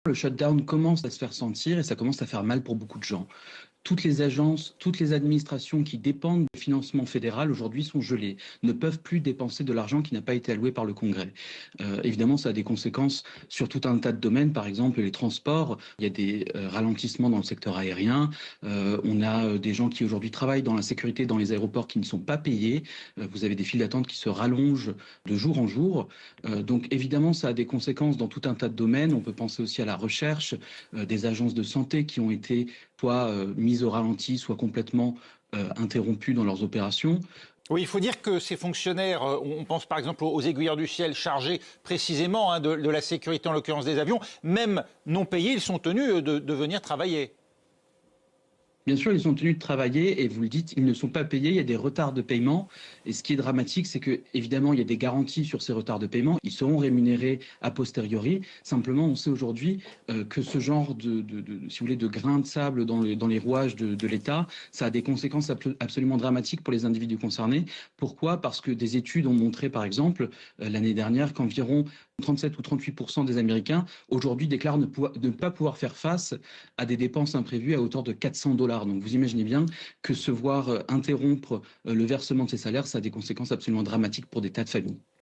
Le shutdown commence à se faire sentir et ça commence à faire mal pour beaucoup de gens. Toutes les agences, toutes les administrations qui dépendent du financement fédéral aujourd'hui sont gelées, ne peuvent plus dépenser de l'argent qui n'a pas été alloué par le Congrès. Évidemment, ça a des conséquences sur tout un tas de domaines, par exemple les transports. Il y a des ralentissements dans le secteur aérien. On a des gens qui aujourd'hui travaillent dans la sécurité dans les aéroports qui ne sont pas payés. Vous avez des files d'attente qui se rallongent de jour en jour. Donc évidemment, ça a des conséquences dans tout un tas de domaines. On peut penser aussi à la recherche, des agences de santé qui ont été soit mises au ralenti, soit complètement interrompues dans leurs opérations. Oui, il faut dire que ces fonctionnaires, on pense par exemple aux aiguilleurs du ciel chargés précisément de la sécurité, en l'occurrence des avions, même non payés, ils sont tenus de venir travailler. Bien sûr, ils sont tenus de travailler et vous le dites, ils ne sont pas payés, il y a des retards de paiement. Et ce qui est dramatique, c'est que évidemment, il y a des garanties sur ces retards de paiement. Ils seront rémunérés a posteriori. Simplement, on sait aujourd'hui que ce genre si vous voulez, de grains de sable dans les rouages de l'État, ça a des conséquences absolument dramatiques pour les individus concernés. Pourquoi? Parce que des études ont montré, par exemple, l'année dernière, qu'environ 37 ou 38% des Américains aujourd'hui déclarent ne pas pouvoir faire face à des dépenses imprévues à hauteur de 400 $. Donc vous imaginez bien que se voir interrompre le versement de ces salaires, ça a des conséquences absolument dramatiques pour des tas de familles.